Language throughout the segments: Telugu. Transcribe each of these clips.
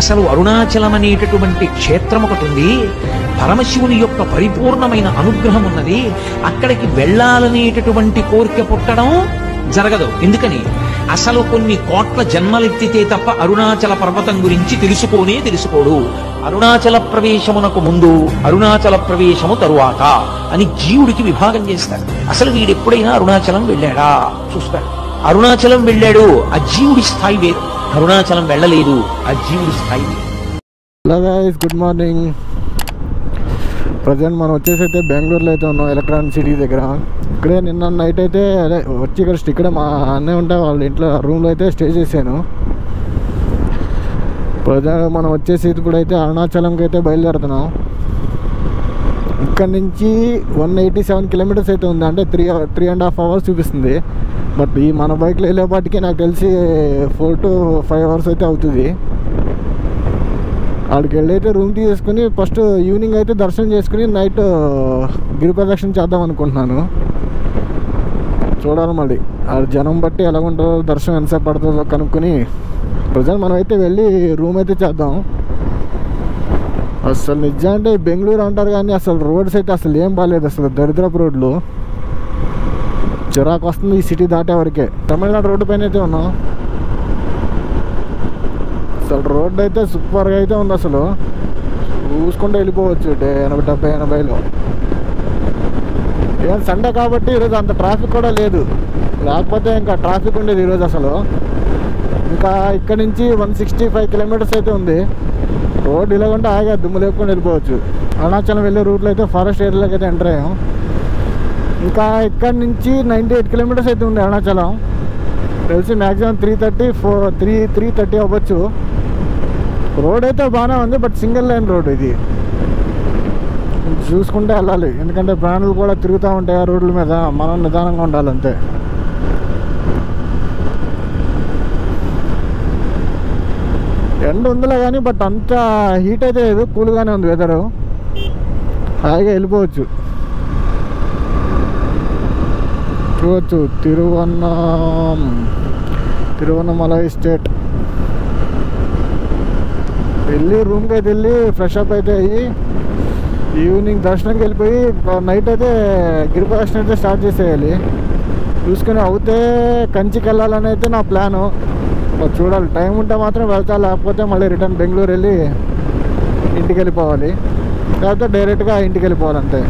అసలు అరుణాచలం అనేటటువంటి క్షేత్రం ఒకటి ఉంది. పరమశివుని యొక్క పరిపూర్ణమైన అనుగ్రహం ఉన్నది. అక్కడికి వెళ్ళాలనేటటువంటి కోరిక పుట్టడం జరగదు. ఎందుకని? అసలు కొన్ని కోట్ల జన్మలెత్తితే తప్ప అరుణాచల పర్వతం గురించి తెలుసుకోడు. అరుణాచల ప్రవేశమునకు ముందు, అరుణాచల ప్రవేశము తరువాత అని జీవుడికి విభాగం చేస్తారు. అసలు వీడెప్పుడైనా అరుణాచలం వెళ్ళాడా చూస్తాడు. అరుణాచలం వెళ్ళాడు, ఆ జీవుడి స్థాయి వేరు. అరుణాచలం వెళ్ళలేదు, ఆ జీవుడి స్థాయి వేరు. Hello guys, good morning. Present మనం వచ్చేసి అయితే బెంగళూరులో అయితే ఉన్నాం, ఎలక్ట్రానిక్ సిటీ దగ్గర. ఇక్కడే నిన్న నైట్ అయితే అదే వచ్చి ఇక్కడ మా అన్నయ్య ఉంటే వాళ్ళ ఇంట్లో రూమ్లో అయితే స్టే చేశాను. ప్రజెంట్ మనం వచ్చేసి ఇప్పుడు అయితే అరుణాచలంకి అయితే బయలుదేరుతున్నాం. ఇక్కడ నుంచి 187 కిలోమీటర్స్ అయితే ఉంది, అంటే 3.5 అవర్స్ చూపిస్తుంది. బట్ ఈ మన బైక్లో వెళ్ళేపాటికి నాకు తెలిసి 4 to 5 అవర్స్ అయితే అవుతుంది. అక్కడికి వెళ్ళైతే రూమ్ తీసుకుని ఫస్ట్ ఈవినింగ్ అయితే దర్శనం చేసుకుని నైట్ గిరి ప్రదక్షిణ చేద్దాం అనుకుంటున్నాను. చూడాలి మళ్ళీ ఆ జనం బట్టి ఎలా ఉంటుందో, దర్శనం ఎంతసేపు పడుతుందో కనుక్కొని ప్రజెంట్ మనం అయితే వెళ్ళి రూమ్ అయితే చేద్దాం. అసలు నిజంటే బెంగళూరు అంటారు కానీ అసలు రోడ్స్ అయితే అసలు ఏం బాగాలేదు. అసలు దరిద్రపు రోడ్లు, చిరాకు వస్తుంది ఈ సిటీ దాటే వరకే. తమిళనాడు రోడ్డు పైన అయితే ఉన్నాం. అసలు రోడ్డు అయితే సూపర్గా అయితే ఉంది. అసలు చూసుకుంటూ వెళ్ళిపోవచ్చు 80-80లో. ఏం సండే కాబట్టి ఈరోజు అంత ట్రాఫిక్ కూడా లేదు, లేకపోతే ఇంకా ట్రాఫిక్ ఉండేది ఈరోజు. అసలు ఇంకా ఇక్కడ నుంచి 165 కిలోమీటర్స్ అయితే ఉంది. రోడ్ ఇలాగంటే ఆగా దుమ్ము లేపుకొని వెళ్ళిపోవచ్చు. అరుణాచలం వెళ్ళే రూట్లో అయితే ఫారెస్ట్ ఏరియాలోకి అయితే ఎంటర్ అయ్యాం. ఇంకా ఇక్కడ నుంచి 98 కిలోమీటర్స్ అయితే ఉంది అరుణాచలం. తెలిసి మ్యాక్సిమం 330 అవ్వచ్చు. రోడ్ అయితే బాగానే ఉంది, బట్ సింగిల్ లైన్ రోడ్ ఇది. చూసుకుంటే వెళ్ళాలి, ఎందుకంటే ప్రాణులు కూడా తిరుగుతూ ఉంటాయి ఆ రోడ్ల మీద. మనం నిదానంగా ఉండాలి అంతే. ఎండ ఉందిలే కానీ బట్ అంత హీట్ అయితే లేదు, కూల్గానే ఉంది వెదరు. హాయిగా వెళ్ళిపోవచ్చు. చూడవచ్చు తిరువన్నమలై స్టేట్. వెళ్ళి రూమ్కి అయితే వెళ్ళి ఫ్రెష్ అప్ అయితే అయ్యి ఈవినింగ్ దర్శనంకి వెళ్ళిపోయి నైట్ అయితే గిరి ప్రదక్షిణ అయితే స్టార్ట్ చేసేయాలి. చూసుకొని అవుతే కంచికి వెళ్ళాలని అయితే నా ప్లాను. చూడాలి, టైం ఉంటే మాత్రం వెళ్తా, లేకపోతే మళ్ళీ రిటర్న్ బెంగళూరు వెళ్ళి ఇంటికి వెళ్ళిపోవాలి, లేకపోతే డైరెక్ట్గా ఇంటికి వెళ్ళిపోవాలంతే.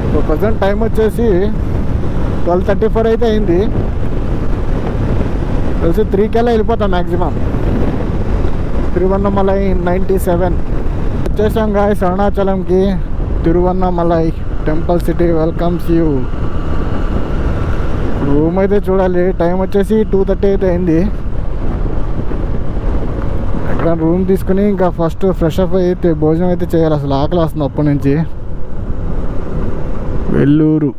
ఇప్పుడు ప్రజెంట్ టైం వచ్చేసి 12:34 అయితే అయింది. తెలిసి 3 కల్లా వెళ్ళిపోతాం మ్యాక్సిమం. తిరువన్నమలై 97 వచ్చేసాం గాయస్ అరుణాచలంకి. Tiruvannamalai temple city welcomes you. Room అయితే చూడాలి, టైం వచ్చేసి 2:30 అయితే అయింది. ఎక్కడ రూమ్ తీసుకుని ఇంకా ఫస్ట్ ఫ్రెష్ అప్ అయితే భోజనం అయితే చేయాలి. అసలు ఆకలి వస్తుంది అప్పటి నుంచి. వెల్లూరు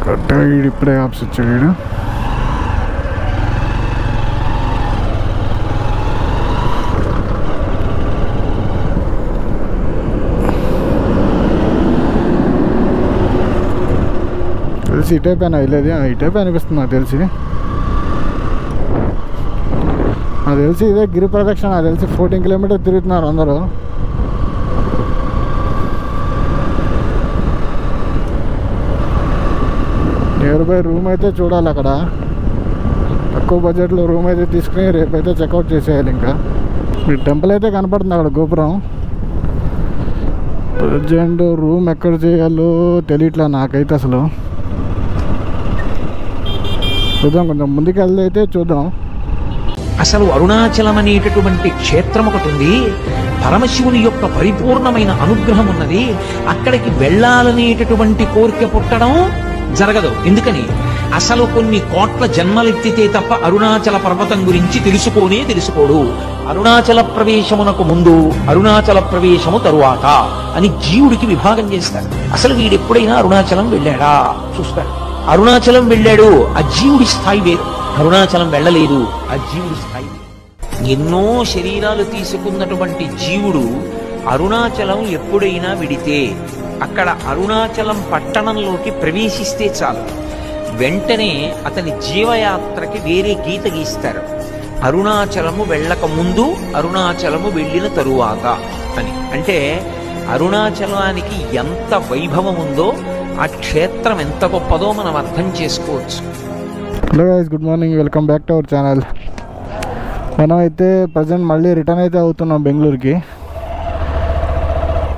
కరెక్ట్గా వీడు ఇప్పుడే ఆప్స్ వచ్చాడు. వీడు తెలిసి ఇటైపోయినా వెళ్ళేది, ఇటైపోయి అనిపిస్తుంది నాకు తెలిసి. ఇదే గిరి ప్రదక్షిణ నాకు తెలిసి 14 కిలోమీటర్ తిరుగుతున్నారు అందరూ. నియర్ బై రూమ్ అయితే చూడాలి. అక్కడ తక్కువ బడ్జెట్లో రూమ్ అయితే తీసుకుని రేపైతే చెక్అవుట్ చేసేయాలి. ఇంకా మీ టెంపుల్ అయితే కనపడుతుంది అక్కడ గోపురం. ప్రజెంట్ రూమ్ ఎక్కడ చేయాలో తెలియట్లా నాకైతే. అసలు చూద్దాం, కొంచెం ముందుకు వెళ్తే చూద్దాం. అసలు అరుణాచలం అనేటటువంటి క్షేత్రం ఒకటి ఉంది. పరమశివుని యొక్క పరిపూర్ణమైన అనుగ్రహం ఉన్నది. అక్కడికి వెళ్ళాలనేటటువంటి కోరిక పుట్టడం జరగదు. ఎందుకని? అసలు కొన్ని కోట్ల జన్మలెత్తితే తప్ప అరుణాచల పర్వతం గురించి తెలుసుకోడు. అరుణాచల ప్రవేశమునకు ముందు, అరుణాచల ప్రవేశము తరువాత అని జీవుడికి విభాగం చేస్తారు. అసలు వీడెప్పుడైనా అరుణాచలం వెళ్ళాడా చూస్తాడు. అరుణాచలం వెళ్ళాడు, ఆ జీవుడి స్థాయి వేరు. అరుణాచలం వెళ్ళలేదు, ఆ జీవుడి స్థాయి వేరు. ఎన్నో శరీరాలు తీసుకున్నటువంటి జీవుడు అరుణాచలం ఎప్పుడైనా విడితే, అక్కడ అరుణాచలం పట్టణంలోకి ప్రవేశిస్తే చాలు, వెంటనే అతని జీవయాత్రకి వేరే గీత గీస్తారు. అరుణాచలము వెళ్ళక ముందు, అరుణాచలము వెళ్ళిన తరువాత అని. అంటే అరుణాచలానికి ఎంత వైభవం ఉందో, ఆ క్షేత్రం ఎంత గొప్పదో మనం అర్థం చేసుకోవచ్చు. Hello guys, good morning, welcome back to our channel. మనం అయితే ప్రజెంట్ మళ్ళీ రిటర్న్ అయితే అవుతున్నాం బెంగళూరుకి.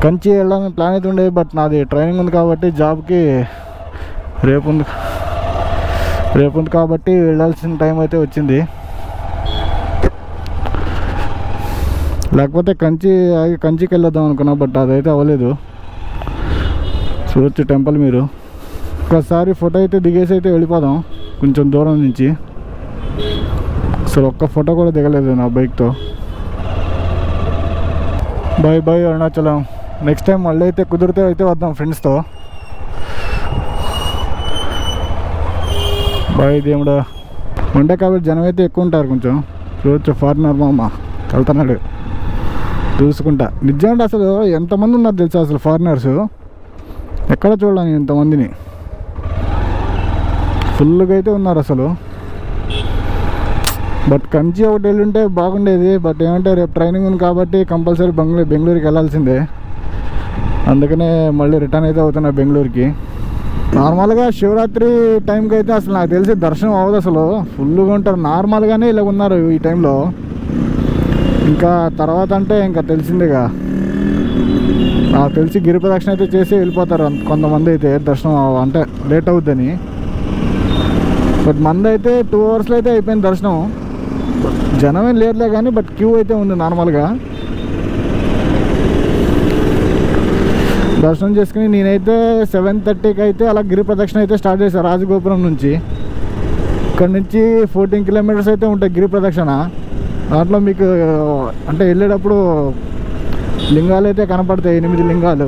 కంచి వెళ్ళాలని ప్లాన్ అయితే ఉండేది, బట్ నాది ట్రైనింగ్ ఉంది కాబట్టి జాబ్కి రేపు ఉంది కాబట్టి వెళ్ళాల్సిన టైం అయితే వచ్చింది. లేకపోతే కంచికి వెళ్ళొద్దాం అనుకున్నా, బట్ అదైతే అవ్వలేదు. చూడొచ్చు టెంపుల్ మీరు. ఒకసారి ఫోటో అయితే దిగేసి అయితే వెళ్ళిపోదాం కొంచెం దూరం నుంచి. అసలు ఒక్క ఫోటో కూడా దిగలేదు నా బైక్తో. బాయ్ అరుణాచలం. నెక్స్ట్ టైం మళ్ళీ అయితే కుదిరితే అయితే వద్దాం ఫ్రెండ్స్తో. బాయ్ దేవుడా. మండే కాబట్టి జనం అయితే ఎక్కువ ఉంటారు కొంచెం. చూడొచ్చు ఫారినర్ మా అమ్మ వెళ్తున్నాడు చూసుకుంటా. నిజంగా అసలు ఎంతమంది ఉన్నారు తెలుసా అసలు ఫారినర్స్. ఎక్కడ చూడాలి ఇంతమందిని, ఫుల్గా అయితే ఉన్నారు అసలు. బట్ కంచి ఒకటి వెళ్ళుంటే బాగుండేది. బట్ ఏమంటే రేపు ట్రైనింగ్ ఉంది కాబట్టి కంపల్సరీ బెంగళూరుకి వెళ్ళాల్సిందే. అందుకనే మళ్ళీ రిటర్న్ అయితే అవుతున్నా బెంగళూరుకి. నార్మల్గా శివరాత్రి టైంకి అయితే అసలు నాకు తెలిసి దర్శనం అవ్వదు అసలు. ఫుల్గా ఉంటారు. నార్మల్గానే ఇలా ఉన్నారు ఈ టైంలో. ఇంకా తర్వాత అంటే ఇంకా తెలిసిందేగా. నాకు తెలిసి గిరి ప్రదక్షిణ అయితే చేసి వెళ్ళిపోతారు కొంతమంది అయితే, దర్శనం అంటే లేట్ అవుద్దని. బట్ మంది అయితే 2 అవర్స్లో అయితే అయిపోయింది దర్శనం. జనమే లేదులే కానీ, బట్ క్యూ అయితే ఉంది నార్మల్గా. దర్శనం చేసుకుని నేనైతే 7:30కి అయితే అలా గిరి ప్రదక్షిణ అయితే స్టార్ట్ చేశాను రాజగోపురం నుంచి. ఇక్కడ నుంచి 14 కిలోమీటర్స్ అయితే ఉంటాయి గిరి ప్రదక్షిణ. దాంట్లో మీకు అంటే వెళ్ళేటప్పుడు లింగాలు అయితే కనపడతాయి, 8 లింగాలు.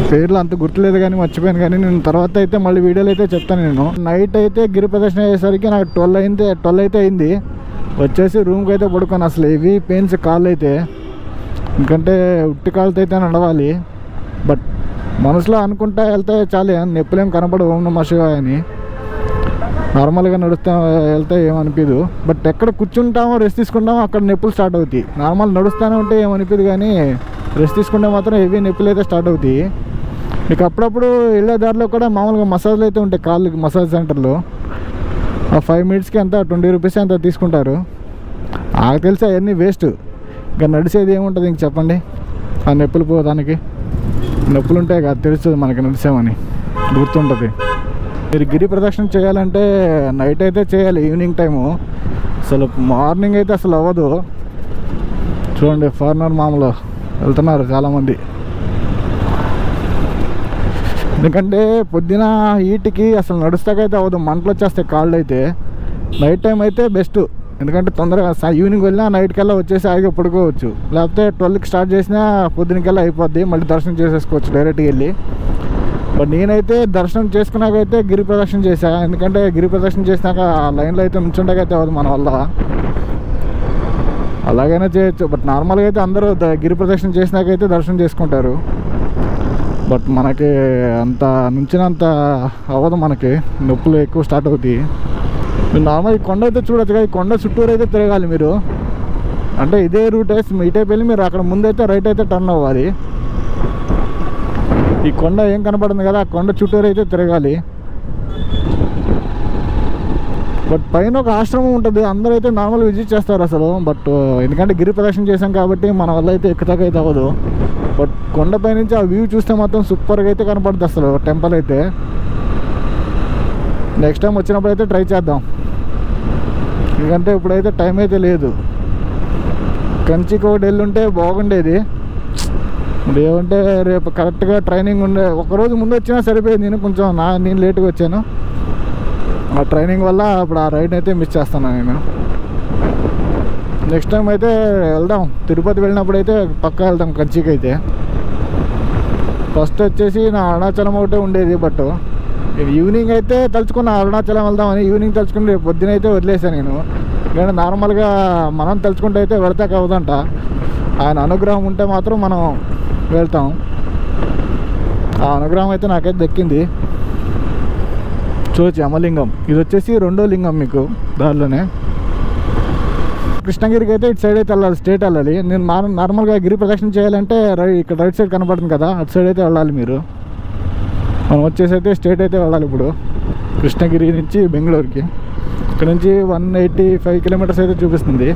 పేర్లు అంత గుర్తులేదు కానీ మర్చిపోయాను. కానీ నేను తర్వాత అయితే మళ్ళీ వీడియోలు అయితే చెప్తాను. నేను నైట్ అయితే గిరి ప్రదర్శన అయ్యేసరికి నాకు 12 అయితే అయింది. వచ్చేసి రూమ్కి అయితే పడుకోను. అసలు ఇవి పెయిన్స్ కాళ్ళు అయితే, ఎందుకంటే ఉట్టి కాళ్ళతో అయితే నడవాలి. బట్ మనసులో అనుకుంటా వెళ్తే చాలే, నొప్పులేం కనపడవు ఓం నమః శివాయ అని. నార్మల్గా వెళ్తే ఏమనిపించదు. బట్ ఎక్కడ కూర్చుంటామో రెస్ట్ తీసుకుంటామో అక్కడ నొప్పులు స్టార్ట్ అవుతాయి. నార్మల్ నడుస్తూనే ఉంటే ఏమనిపించదు, కానీ రెస్ట్ తీసుకుంటే మాత్రం హెవీ నొప్పులు అయితే స్టార్ట్ అవుతాయి. మీకు అప్పుడప్పుడు వెళ్ళే దారిలో కూడా మామూలుగా మసాజ్లు అయితే ఉంటాయి కాళ్ళకి, మసాజ్ సెంటర్లో. ఆ 5 మినిట్స్కి ఎంత 20 రూపీస్ అంత తీసుకుంటారు. నాకు తెలిసి అవన్నీ వేస్ట్. ఇంకా నడిచేది ఏముంటుంది ఇంక చెప్పండి. ఆ నొప్పులు పోదానికి నొప్పులు ఉంటాయి కదా, తెలుస్తుంది మనకి నడిచామని, గుర్తుంటుంది. మీరు గిరి ప్రదక్షిణ చేయాలంటే నైట్ అయితే చేయాలి, ఈవినింగ్ టైము. అసలు మార్నింగ్ అయితే అసలు అవ్వదు. చూడండి ఫారినర్ మామూలు వెళ్తున్నారు చాలామంది. ఎందుకంటే పొద్దున హీట్కి అసలు నడుస్తాకైతే అవ్వదు, మంటలు వచ్చేస్తాయి కాళ్ళు అయితే. నైట్ టైం అయితే బెస్ట్. ఎందుకంటే తొందరగా ఈవినింగ్ వెళ్ళినా నైట్కల్లా వచ్చేసి ఆగి పడుకోవచ్చు. లేకపోతే 12కి స్టార్ట్ చేసినా పొద్దునకల్లా అయిపోద్ది, మళ్ళీ దర్శనం చేసేసుకోవచ్చు డైరెక్ట్గా వెళ్ళి. బట్ నేనైతే దర్శనం చేసుకున్నాకైతే గిరి ప్రదక్షిణ చేశాను. ఎందుకంటే గిరి ప్రదక్షిణ చేసినాక ఆ లైన్లో అయితే నుంచుండకైతే అవ్వదు మన వల్ల. అలాగైనా చేయొచ్చు. బట్ నార్మల్గా అయితే అందరూ గిరి ప్రదక్షిణ చేసినాకైతే దర్శనం చేసుకుంటారు. బట్ మనకి అంత నుంచినంత అవ్వదు, మనకి నొప్పులు ఎక్కువ స్టార్ట్ అవుతాయి. మీరు నార్మల్ ఈ కొండ అయితే చూడొచ్చు కదా, ఈ కొండ చుట్టూరు అయితే తిరగాలి మీరు. అంటే ఇదే రూట్ ఇటైపు వెళ్ళి మీరు అక్కడ ముందైతే రైట్ అయితే టర్న్ అవ్వాలి. ఈ కొండ ఏం కనపడుతుంది కదా, ఆ కొండ చుట్టూరు అయితే తిరగాలి. బట్ పైన ఒక ఆశ్రమం ఉంటుంది, అందరూ అయితే నార్మల్ విజిట్ చేస్తారు అసలు. బట్ ఎందుకంటే గిరి ప్రదక్షిణ చేసాం కాబట్టి మన వల్ల అయితే ఎక్కుతాకైతే అవ్వదు. బట్ కొండపై నుంచి ఆ వ్యూ చూస్తే మాత్రం సూపర్గా అయితే కనపడుతుంది అసలు టెంపుల్ అయితే. నెక్స్ట్ టైం వచ్చినప్పుడు అయితే ట్రై చేద్దాం. ఎందుకంటే ఇప్పుడైతే టైం అయితే లేదు. కంచికి ఒకటి వెళ్ళుంటే బాగుండేది. ఏమంటే రేపు కరెక్ట్గా ట్రైనింగ్ ఉండే, ఒకరోజు ముందు వచ్చినా సరిపోయింది. నేను లేట్గా వచ్చాను. ఆ ట్రైనింగ్ వల్ల ఇప్పుడు ఆ రైడ్ అయితే మిస్ చేస్తాను నేను. నెక్స్ట్ టైం అయితే వెళ్దాం. తిరుపతి వెళ్ళినప్పుడు అయితే పక్కా వెళ్దాం కంచికి అయితే. ఫస్ట్ వచ్చేసి నా అరుణాచలం ఒకటే ఉండేది. బట్ ఈవినింగ్ అయితే తలుచుకున్న అరుణాచలం వెళ్దామని. ఈవినింగ్ తలుచుకుని రేపు పొద్దున అయితే వదిలేసాను నేను. ఎందుకంటే నార్మల్గా మనం తలుచుకుంటే అయితే వెళ్తాక అవదంట. ఆయన అనుగ్రహం ఉంటే మాత్రం మనం వెళ్తాం. ఆ అనుగ్రహం అయితే నాకైతే దక్కింది. చూడొచ్చు యమలింగం. ఇది వచ్చేసి రెండో లింగం మీకు దారిలోనే. కృష్ణగిరికి అయితే ఇటు సైడ్ అయితే వెళ్ళాలి, స్ట్రేట్ వెళ్ళాలి. నేను నార్మల్గా గిరి ప్రదక్షిణ చేయాలంటే ఇక్కడ రైట్ సైడ్ కనపడుతుంది కదా, అటు సైడ్ అయితే వెళ్ళాలి మీరు. మనం వచ్చేసి అయితే స్ట్రేట్ అయితే వెళ్ళాలి ఇప్పుడు కృష్ణగిరి నుంచి బెంగళూరుకి. ఇక్కడ నుంచి 185 కిలోమీటర్స్ అయితే చూపిస్తుంది.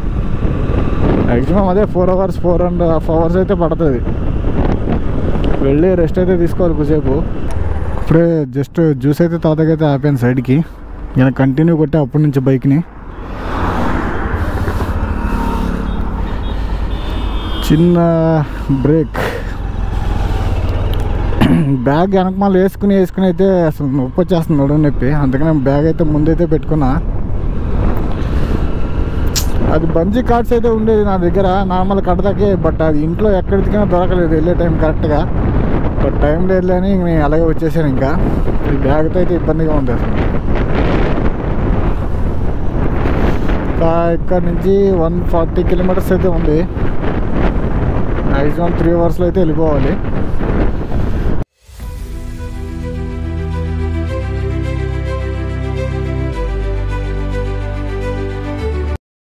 మ్యాక్సిమం అదే 4 అవర్స్ 4.5 అవర్స్ అయితే పడుతుంది. వెళ్ళి రెస్ట్ అయితే తీసుకోవాలి కొద్దిసేపు. ఇప్పుడే జస్ట్ జ్యూస్ అయితే తాతకైతే ఆపాను సైడ్కి. నేను కంటిన్యూ కొట్టే అప్పటి నుంచి బైక్ని. చిన్న బ్రేక్. బ్యాగ్ వెనకమాల వేసుకుని అయితే అసలు నొప్పి వచ్చేస్తుంది, నడుము నొప్పి. అందుకని బ్యాగ్ అయితే ముందైతే పెట్టుకున్నా. అది బంజీ కార్డ్స్ అయితే ఉండేది నా దగ్గర నార్మల్ కడతాకే, బట్ అది ఇంట్లో ఎక్కడికైనా దొరకలేదు వెళ్ళే టైం కరెక్ట్గా. బట్ టైం లేదులే అని నేను అలాగే వచ్చేసాను. ఇంకా ఈ బ్యాగ్తో అయితే ఇబ్బందిగా ఉంది అసలు. ఇక్కడ నుంచి 140 కిలోమీటర్స్ అయితే ఉంది. మ్యాక్సిమం 3 అవర్స్లో అయితే వెళ్ళిపోవాలి.